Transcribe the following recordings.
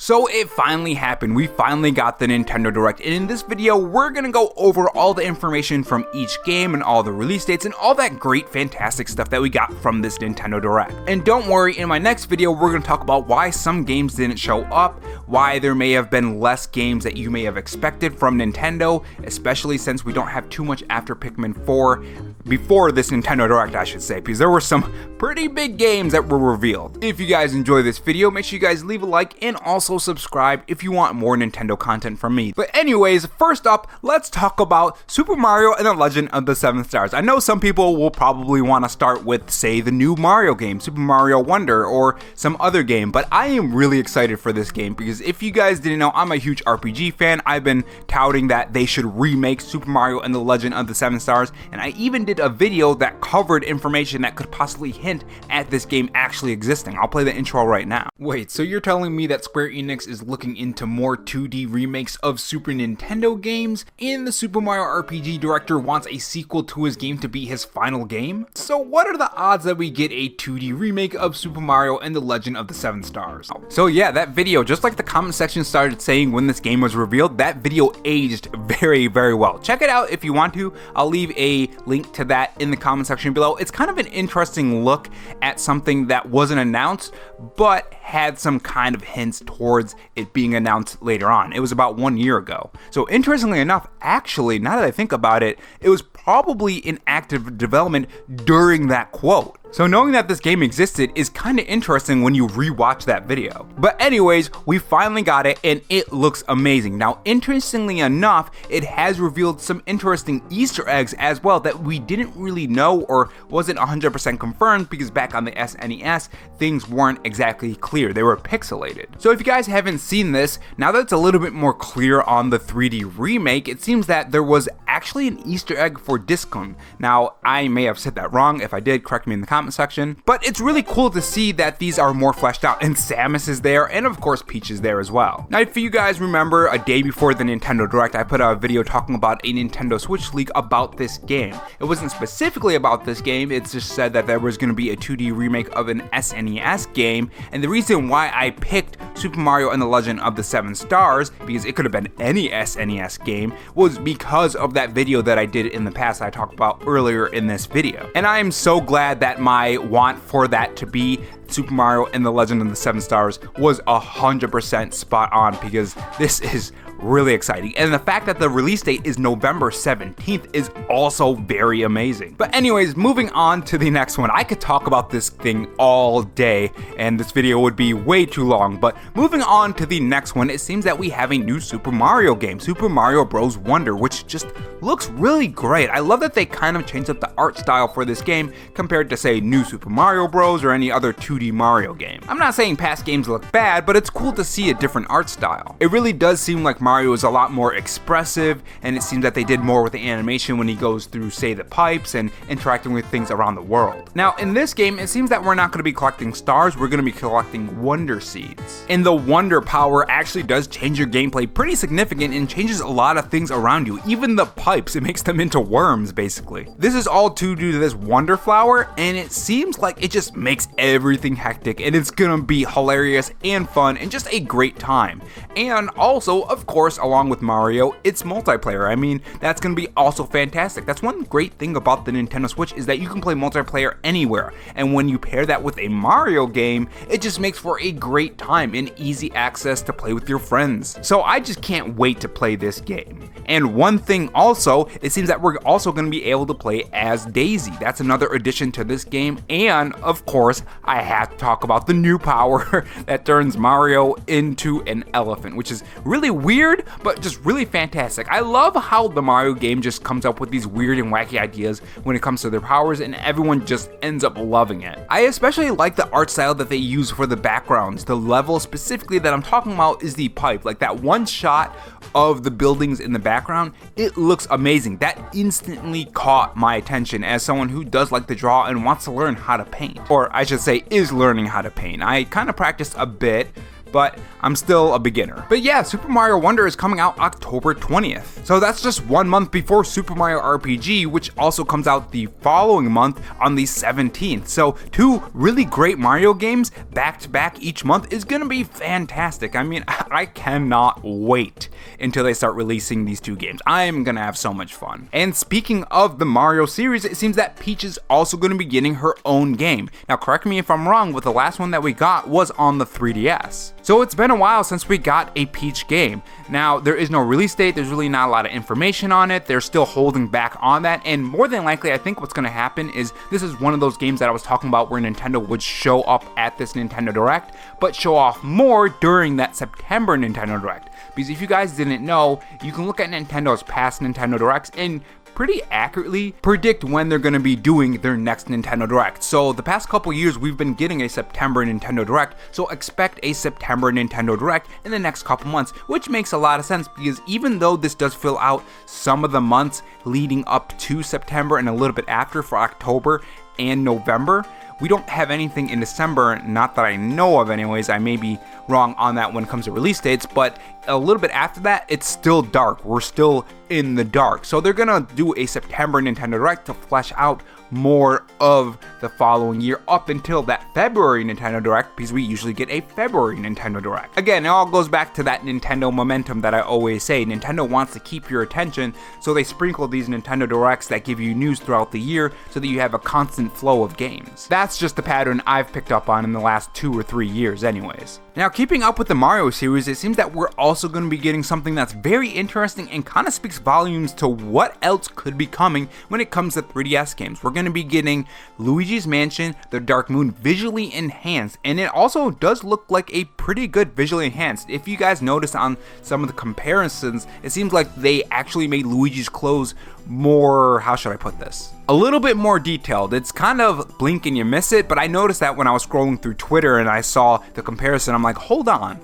So it finally happened, we finally got the Nintendo Direct, and in this video we're gonna go over all the information from each game and all the release dates and all that great fantastic stuff that we got from this Nintendo Direct. And don't worry, in my next video we're gonna talk about why some games didn't show up, why there may have been less games that you may have expected from Nintendo, especially since we don't have too much after Pikmin 4, before this Nintendo Direct I should say, because there were some pretty big games that were revealed. If you guys enjoy this video, make sure you guys leave a like and also subscribe if you want more Nintendo content from me. But anyways, first up, let's talk about Super Mario and the Legend of the Seven Stars. I know some people will probably want to start with, say, the new Mario game, Super Mario Wonder, or some other game, but I am really excited for this game because if you guys didn't know, I'm a huge RPG fan. I've been touting that they should remake Super Mario and the Legend of the Seven Stars, and I even did a video that covered information that could possibly hint at this game actually existing. I'll play the intro right now. Wait, so you're telling me that Square Enix is looking into more 2D remakes of Super Nintendo games, and the Super Mario RPG director wants a sequel to his game to be his final game? So what are the odds that we get a 2D remake of Super Mario and the Legend of the Seven Stars? So yeah, that video, just like the comment section started saying when this game was revealed, that video aged very, very well. Check it out if you want to. I'll leave a link to that in the comment section below. It's kind of an interesting look at something that wasn't announced, but had some kind of hints towards it being announced later on. It was about 1 year ago. So interestingly enough, actually, now that I think about it, it was probably in active development during that quote. So knowing that this game existed is kind of interesting when you rewatch that video. But anyways, we finally got it and it looks amazing. Now, interestingly enough, it has revealed some interesting Easter eggs as well that we didn't really know or wasn't 100% confirmed because back on the SNES, things weren't exactly clear. They were pixelated. So if you guys haven't seen this, now that it's a little bit more clear on the 3D remake, it seems that there was actually an Easter egg for Discum. Now, I may have said that wrong. If I did, correct me in the comment section, but it's really cool to see that these are more fleshed out, and Samus is there, and of course Peach is there as well. Now, if you guys remember, a day before the Nintendo Direct, I put out a video talking about a Nintendo Switch leak about this game. It wasn't specifically about this game, it just said that there was going to be a 2D remake of an SNES game, and the reason why I picked Super Mario and the Legend of the Seven Stars, because it could have been any SNES game, was because of that video that I did in the past I talked about earlier in this video. And I am so glad that my want for that to be Super Mario and the Legend of the Seven Stars was 100% spot on, because this is really exciting. And the fact that the release date is November 17th is also very amazing. But anyways, moving on to the next one. I could talk about this thing all day and this video would be way too long, but moving on to the next one, it seems that we have a new Super Mario game, Super Mario Bros. Wonder, which just looks really great. I love that they kind of changed up the art style for this game compared to, say, New Super Mario Bros. Or any other 2D Mario game. I'm not saying past games look bad, but it's cool to see a different art style. It really does seem like Mario is a lot more expressive, and it seems that they did more with the animation when he goes through, say, the pipes and interacting with things around the world. Now, in this game, it seems that we're not going to be collecting stars, we're going to be collecting Wonder Seeds. And the Wonder power actually does change your gameplay pretty significant and changes a lot of things around you. Even the pipes, it makes them into worms, basically. This is all due to this Wonder Flower, and it seems like it just makes everything hectic, and it's gonna be hilarious and fun and just a great time. And also, of course, along with Mario, it's multiplayer. I mean, that's gonna be also fantastic. That's one great thing about the Nintendo Switch, is that you can play multiplayer anywhere, and when you pair that with a Mario game, it just makes for a great time and easy access to play with your friends. So I just can't wait to play this game. And one thing also, it seems that we're also going to be able to play as Daisy. That's another addition to this game. And of course, I have to talk about the new power that turns Mario into an elephant, which is really weird, but just really fantastic. I love how the Mario game just comes up with these weird and wacky ideas when it comes to their powers, and everyone just ends up loving it. I especially like the art style that they use for the backgrounds. The level specifically that I'm talking about is the pipe, like that one shot of the buildings in the background. It looks amazing. That instantly caught my attention as someone who does like to draw and wants to learn how to paint, or I should say is learning how to paint. I kind of practiced a bit, but I'm still a beginner. But yeah, Super Mario Wonder is coming out October 20th. So that's just 1 month before Super Mario RPG, which also comes out the following month on the 17th. So 2 really great Mario games back to back each month is gonna be fantastic. I mean, I cannot wait until they start releasing these 2 games. I am gonna have so much fun. And speaking of the Mario series, it seems that Peach is also gonna be getting her own game. Now correct me if I'm wrong, but the last one that we got was on the 3DS. So it's been a while since we got a Peach game. Now, there is no release date, there's really not a lot of information on it, they're still holding back on that, and more than likely, I think what's gonna happen is this is one of those games that I was talking about where Nintendo would show up at this Nintendo Direct, but show off more during that September Nintendo Direct. Because if you guys didn't know, you can look at Nintendo's past Nintendo Directs and pretty accurately predict when they're going to be doing their next Nintendo Direct. So the past couple years we've been getting a September Nintendo Direct, so expect a September Nintendo Direct in the next couple months, which makes a lot of sense because even though this does fill out some of the months leading up to September and a little bit after for October and November, we don't have anything in December, not that I know of anyways. I may be wrong on that when it comes to release dates, but a little bit after that, it's still dark. We're still in the dark. So they're gonna do a September Nintendo Direct to flesh out more of the following year up until that February Nintendo Direct, because we usually get a February Nintendo Direct. Again, it all goes back to that Nintendo momentum that I always say. Nintendo wants to keep your attention, so they sprinkle these Nintendo Directs that give you news throughout the year so that you have a constant flow of games. That's just the pattern I've picked up on in the last 2 or 3 years anyways. Now, keeping up with the Mario series, it seems that we're also going to be getting something that's very interesting and kind of speaks volumes to what else could be coming when it comes to 3DS games. We're going to be getting Luigi's Mansion, The Dark Moon visually enhanced, and it also does look like a pretty good visually enhanced. If you guys notice on some of the comparisons, it seems like they actually made Luigi's clothes more, how should I put this? A little bit more detailed. It's kind of blink and you miss it, but I noticed that when I was scrolling through Twitter and I saw the comparison, I'm like, hold on.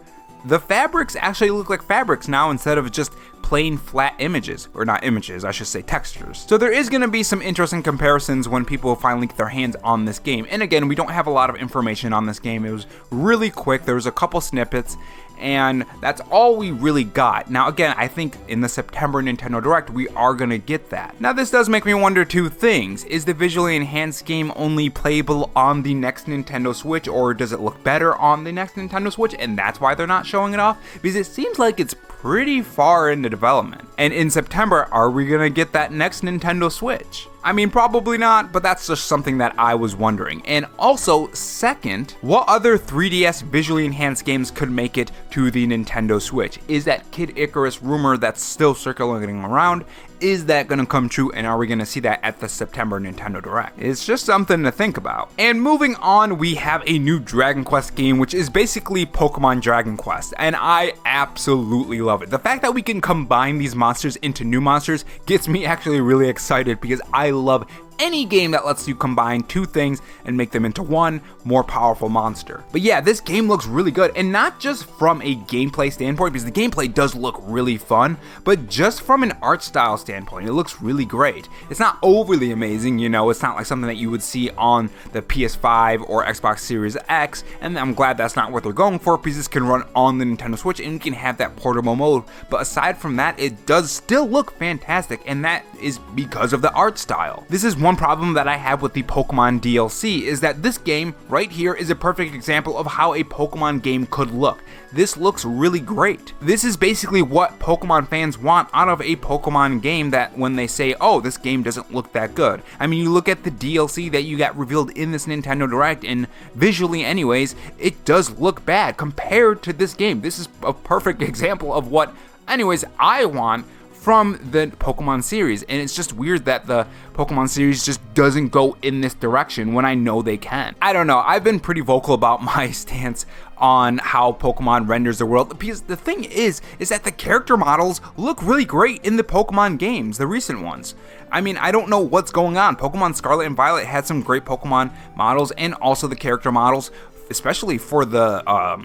The fabrics actually look like fabrics now instead of just plain flat images, or not images, I should say textures. So there is going to be some interesting comparisons when people finally get their hands on this game. And again, we don't have a lot of information on this game. It was really quick. There was a couple snippets, and that's all we really got. Now again, I think in the September Nintendo Direct, we are going to get that. Now this does make me wonder 2 things. Is the visually enhanced game only playable on the next Nintendo Switch, or does it look better on the next Nintendo Switch and that's why they're not showing it off? Because it seems like it's pretty far into development. And in September, are we gonna get that next Nintendo Switch? I mean, probably not, but that's just something that I was wondering. And also, second, what other 3DS visually enhanced games could make it to the Nintendo Switch? Is that Kid Icarus rumor that's still circulating around, is that gonna come true, and are we gonna see that at the September Nintendo Direct? It's just something to think about. And moving on, we have a new Dragon Quest game, which is basically Pokemon Dragon Quest, and I absolutely love it. The fact that we can combine these monsters into new monsters gets me actually really excited, because I love any game that lets you combine 2 things and make them into one more powerful monster. But yeah, this game looks really good, and not just from a gameplay standpoint, because the gameplay does look really fun, but just from an art style standpoint, it looks really great. It's not overly amazing, you know, it's not like something that you would see on the PS5 or Xbox Series X, and I'm glad that's not what they're going for, because this can run on the Nintendo Switch and you can have that portable mode. But aside from that, it does still look fantastic, and that is because of the art style. This is one problem that I have with the Pokemon DLC, is that this game right here is a perfect example of how a Pokemon game could look. This looks really great. This is basically what Pokemon fans want out of a Pokemon game, that when they say, oh, this game doesn't look that good. I mean, you look at the DLC that you got revealed in this Nintendo Direct, and visually anyways, it does look bad compared to this game. This is a perfect example of what, anyways, I want from the Pokemon series, and it's just weird that the Pokemon series just doesn't go in this direction when I know they can. I don't know, I've been pretty vocal about my stance on how Pokemon renders the world, because the thing is that the character models look really great in the Pokemon games, the recent ones. I mean, I don't know what's going on. Pokemon Scarlet and Violet had some great Pokemon models, and also the character models, especially for the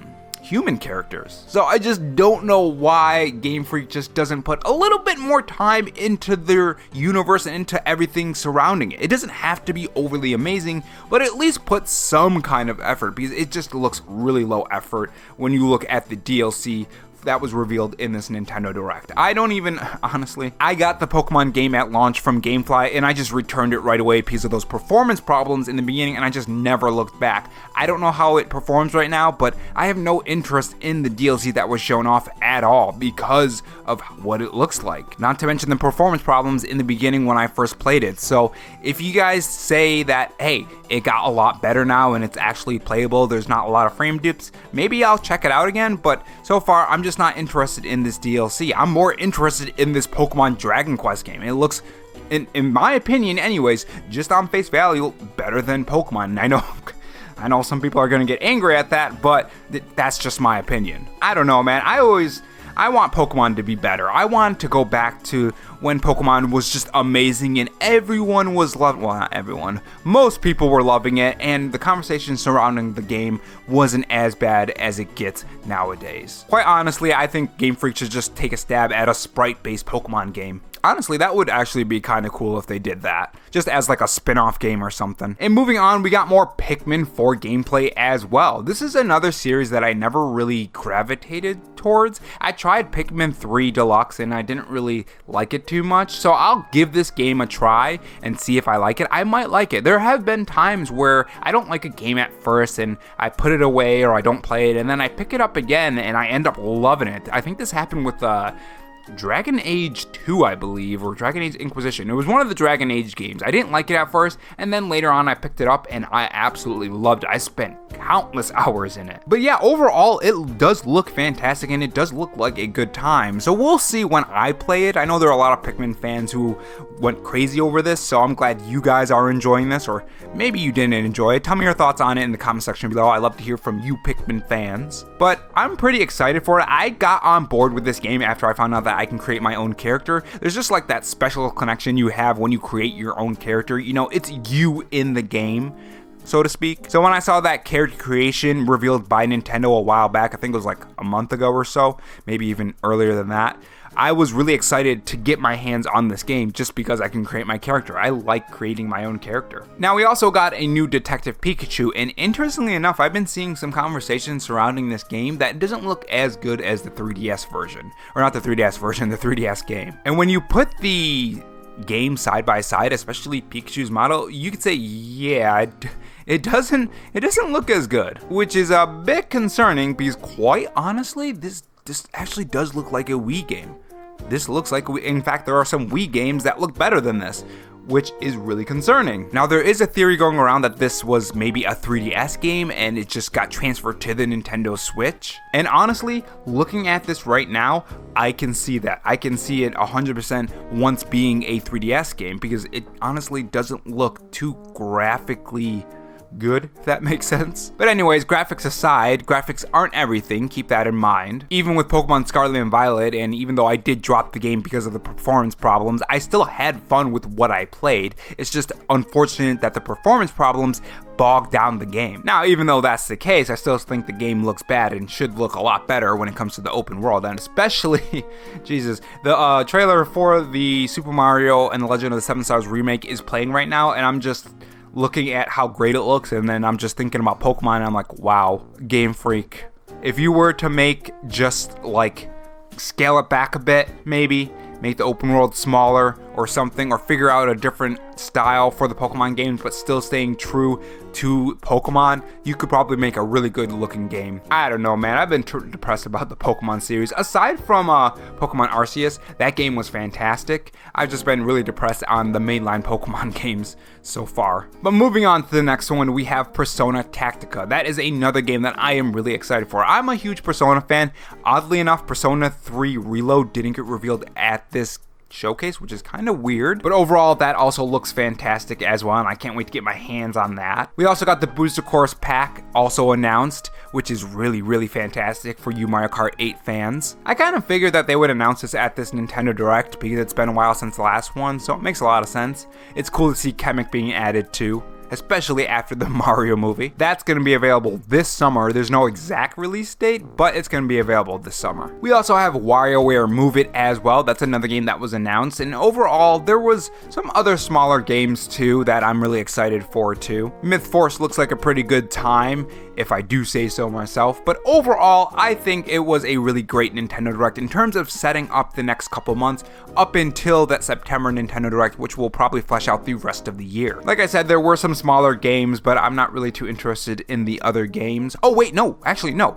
human characters. So I just don't know why Game Freak just doesn't put a little bit more time into their universe and into everything surrounding it. It doesn't have to be overly amazing, but at least put some kind of effort, because it just looks really low effort when you look at the DLC that was revealed in this Nintendo Direct. I don't even, honestly, I got the Pokemon game at launch from Gamefly and I just returned it right away because of those performance problems in the beginning, and I just never looked back. I don't know how it performs right now, but I have no interest in the DLC that was shown off at all because of what it looks like. Not to mention the performance problems in the beginning when I first played it. So if you guys say that, hey, it got a lot better now and it's actually playable, there's not a lot of frame dips, maybe I'll check it out again, but so far I'm just not interested in this DLC. I'm more interested in this Pokemon Dragon Quest game. It looks, in my opinion anyways, just on face value, better than Pokemon. And I know some people are gonna get angry at that, but that's just my opinion. I don't know, man. I want Pokemon to be better. I want to go back to when Pokemon was just amazing and everyone was loving, well, not everyone, most people were loving it, and the conversation surrounding the game wasn't as bad as it gets nowadays. Quite honestly, I think Game Freak should just take a stab at a sprite-based Pokemon game. Honestly, that would actually be kind of cool if they did that, just as like a spin-off game or something. And moving on, we got more Pikmin 4 gameplay as well. This is another series that I never really gravitated towards. I tried Pikmin 3 Deluxe and I didn't really like it too much, so I'll give this game a try and see if I like it. I might like it. There have been times where I don't like a game at first and I put it away or I don't play it, and then I pick it up again and I end up loving it. I think this happened with Dragon Age 2, I believe, or Dragon Age Inquisition. It was one of the Dragon Age games. I didn't like it at first, and then later on I picked it up and I absolutely loved it. I spent countless hours in it. But yeah, overall, it does look fantastic and it does look like a good time. So we'll see when I play it. I know there are a lot of Pikmin fans who went crazy over this, so I'm glad you guys are enjoying this, or maybe you didn't enjoy it. Tell me your thoughts on it in the comment section below. I love to hear from you Pikmin fans. But I'm pretty excited for it. I got on board with this game after I found out that I can create my own character. There's just like that special connection you have when you create your own character. You know, it's you in the game, so to speak. So when I saw that character creation revealed by Nintendo a while back, I think it was like a month ago or so, maybe even earlier than that, I was really excited to get my hands on this game just because I can create my character. I like creating my own character. Now, we also got a new Detective Pikachu, and interestingly enough, I've been seeing some conversations surrounding this game that doesn't look as good as the 3DS version. Or not the 3DS version, the 3DS game. And when you put the game side by side, especially Pikachu's model, you could say, yeah, it doesn't look as good, which is a bit concerning because quite honestly, this actually does look like a Wii game. This looks like, in fact, there are some Wii games that look better than this, which is really concerning. Now, there is a theory going around that this was maybe a 3DS game and it just got transferred to the Nintendo Switch. And honestly, looking at this right now, I can see that. I can see it 100% once being a 3DS game because it honestly doesn't look too graphically good, if that makes sense. But anyways, graphics aside, graphics aren't everything, keep that in mind. Even with Pokemon Scarlet and Violet, and even though I did drop the game because of the performance problems, I still had fun with what I played. It's just unfortunate that the performance problems bogged down the game. Now, even though that's the case, I still think the game looks bad and should look a lot better when it comes to the open world, and especially, Jesus, the trailer for the Super Mario and the Legend of the Seven Stars remake is playing right now, and I'm just looking at how great it looks, and then I'm just thinking about Pokemon, and I'm like, wow, Game Freak. If you were to make just like scale it back a bit, maybe make the open world smaller or something, or figure out a different style for the Pokemon games but still staying true to Pokemon, you could probably make a really good looking game. I don't know, man. I've been depressed about the Pokemon series. Aside from Pokemon Arceus, that game was fantastic. I've just been really depressed on the mainline Pokemon games so far. But moving on to the next one, we have Persona Tactica. That is another game that I am really excited for. I'm a huge Persona fan. Oddly enough, Persona 3 Reload didn't get revealed at this showcase, which is kind of weird, but overall that also looks fantastic as well, and I can't wait to get my hands on that. We also got the Booster Course pack also announced, which is really fantastic for you Mario Kart 8 fans. I kind of figured that they would announce this at this Nintendo Direct because it's been a while since the last one, so it makes a lot of sense. It's cool to see Chemic being added too. especially after the Mario movie. That's going to be available this summer. There's no exact release date, but it's going to be available this summer. We also have WarioWare Move It as well. That's another game that was announced, and overall, there was some other smaller games too that I'm really excited for too. Myth Force looks like a pretty good time, if I do say so myself, but overall, I think it was a really great Nintendo Direct in terms of setting up the next couple months up until that September Nintendo Direct, which will probably flesh out the rest of the year. Like I said, there were some smaller games, but I'm not really too interested in the other games. Oh wait, no, actually no.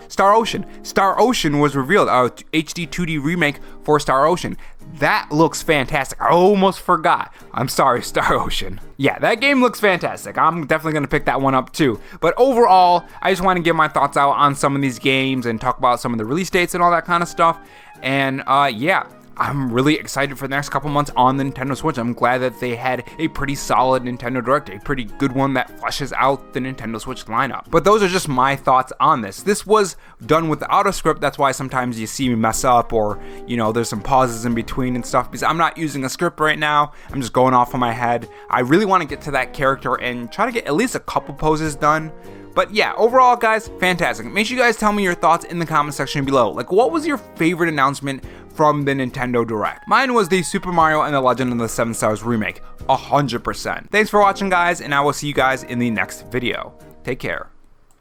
Star Ocean. Star Ocean was revealed, HD 2D remake for Star Ocean. That looks fantastic. I almost forgot. I'm sorry, Star Ocean. Yeah, that game looks fantastic. I'm definitely going to pick that one up too. But overall, I just want to give my thoughts out on some of these games and talk about some of the release dates and all that kind of stuff. And yeah, I'm really excited for the next couple months on the Nintendo Switch. I'm glad that they had a pretty solid Nintendo Direct, a pretty good one that fleshes out the Nintendo Switch lineup. But those are just my thoughts on this. This was done without a script. That's why sometimes you see me mess up, or, you know, there's some pauses in between and stuff, because I'm not using a script right now. I'm just going off of my head. I really want to get to that character and try to get at least a couple poses done. But yeah, overall, guys, fantastic. Make sure you guys tell me your thoughts in the comment section below. Like, what was your favorite announcement from the Nintendo Direct? Mine was the Super Mario and the Legend of the Seven Stars remake, 100%. Thanks for watching, guys, and I will see you guys in the next video. Take care.